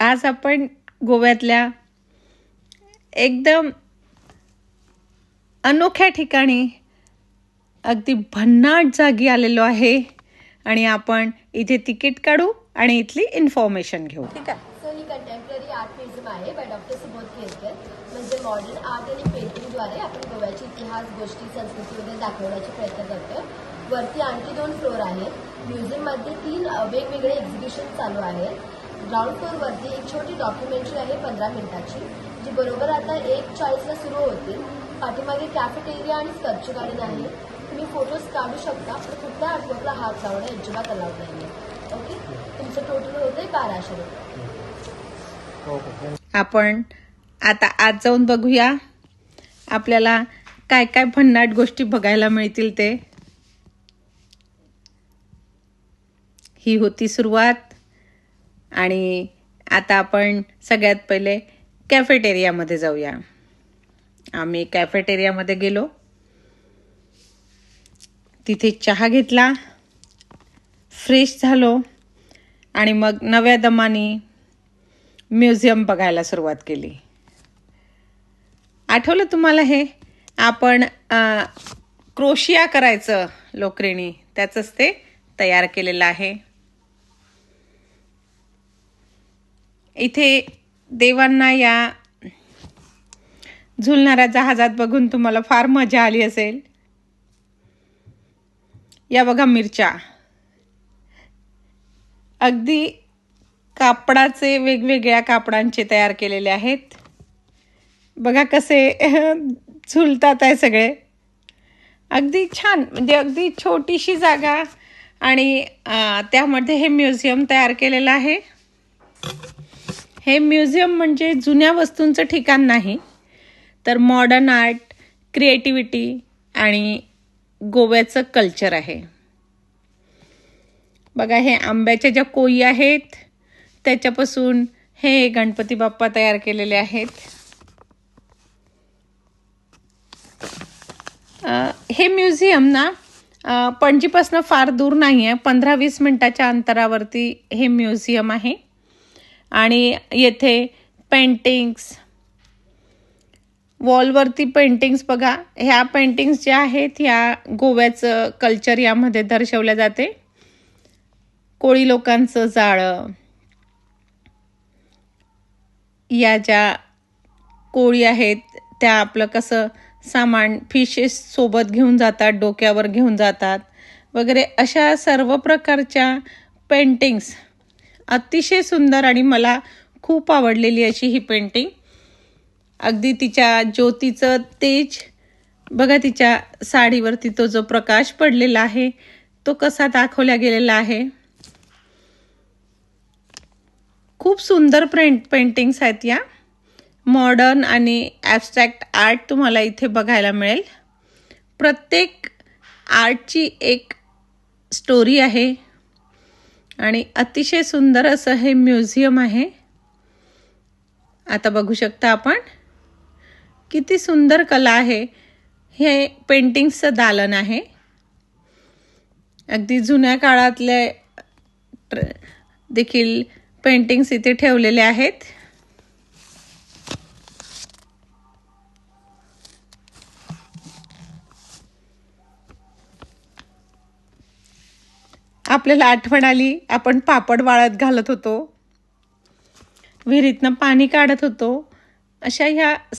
आज आपण गोव्यातल्या एकदम अनोख्या ठिकाणी अगदी भन्नाट जागी आलेलो आहे आणि आपण इथे तिकीट काढू आणि इथली इन्फॉर्मेशन घेऊ. ठीक आहे. सो ही कंटेम्पररी आर्ट म्युझियम आहे बाय डॉक्टर सुबोध केरकर. म्हणजे मॉडर्न आर्ट आणि पेंटिंगद्वारे आपण गोव्याची इतिहास, गोष्टी, संस्कृती वगैरे दाखवण्याचे प्रयत्न करतो. वरती आणखी 2 फ्लोर आहेत. म्युझियममध्ये 3 वेगवेगळे एक्झिबिशन चालू आहेत. ग्राउंड फ्लोअरवरती एक छोटी डॉक्युमेंटरी आहे 15 मिनिटाची, जी बरोबर आता 1:40ला सुरू होतील. पाठीमागे कॅफेटेरिया आणि स्कल्पचर गार्डन आहे. तुम्ही फोटोज काढू शकता, पण कुठल्या आर्टवर्कला हात लावणं अजिबात अलाउड नाही आहे. ओके, तुमचं टोटल होतंय 1200 रुपये. आपण आता आज जाऊन बघूया आपल्याला काय काय भन्नाट गोष्टी बघायला मिळतील ते. ही होती सुरुवात आणि आता आपण सगळ्यात पहिले कॅफेटेरियामध्ये जाऊया. आम्ही कॅफेटेरियामध्ये गेलो, तिथे चहा घेतला, फ्रेश झालो आणि मग नव्या दमाने म्युझियम बघायला सुरुवात केली. आठवलं तुम्हाला हे आपण क्रोशिया करायचं लोकरीने, त्याचंच ते तयार केलेलं आहे. इथे देवांना या झुलणाऱ्या जहाजात बघून तुम्हाला फार मजा आली असेल. या बघा मिरच्या, अगदी कापडाचे, वेगवेगळ्या कापडांचे तयार केलेले आहेत. बघा कसे झुलतात आहे सगळे. अगदी छान, म्हणजे अगदी छोटीशी जागा आणि त्यामध्ये हे म्युझियम तयार केलेलं आहे. हे म्युझियम म्हणजे जुन्या वस्तूंचं ठिकाण नाही, तर मॉडर्न आर्ट, क्रिएटिव्हिटी आणि गोव्याचं कल्चर आहे. बघा, हे आंब्याच्या ज्या कोयी आहेत त्याच्यापासून हे गणपती बाप्पा तयार केलेले आहेत. हे म्युझियम ना पणजीपासून फार दूर नाही आहे, 15-20 मिनिटाच्या अंतरावरती हे म्युझियम आहे. आणि येथे पेंटिंग्स, वॉलवरती पेंटिंग्स बघा. ह्या पेंटिंग्स ज्या आहेत ह्या गोव्याचं कल्चर यामध्ये दर्शवल्या जाते. कोळी लोकांचं जाळं, या ज्या कोळी आहेत त्या आपलं कसं सामान फिशेस सोबत घेऊन जातात, डोक्यावर घेऊन जातात वगैरे, अशा सर्व प्रकारच्या पेंटिंग्स अतिशय सुंदर आणि मला खूप आवडलेली अशी ही पेंटिंग. अगदी तिच्या ज्योतीचं तेज बघा, तिच्या साडीवरती तो जो प्रकाश पडलेला आहे तो कसा दाखवला गेलेला आहे. खूप सुंदर पेंटिंग्स आहेत या. मॉडर्न आणि ॲब्स्ट्रॅक्ट आर्ट तुम्हाला इथे बघायला मिळेल. प्रत्येक आर्टची एक स्टोरी आहे आणि अतिशय सुंदर असं हे म्युझियम आहे. आता बघू शकता आपण किती सुंदर कला आहे. हे पेंटिंग्सचं दालन आहे. अगदी जुन्या काळातले देखील पेंटिंग्स इथे ठेवलेले आहेत. आपल्याला आठवण आली, आपण पापड वाळत घालत होतो, विहिरीतनं पाणी काढत होतो, अशा ह्या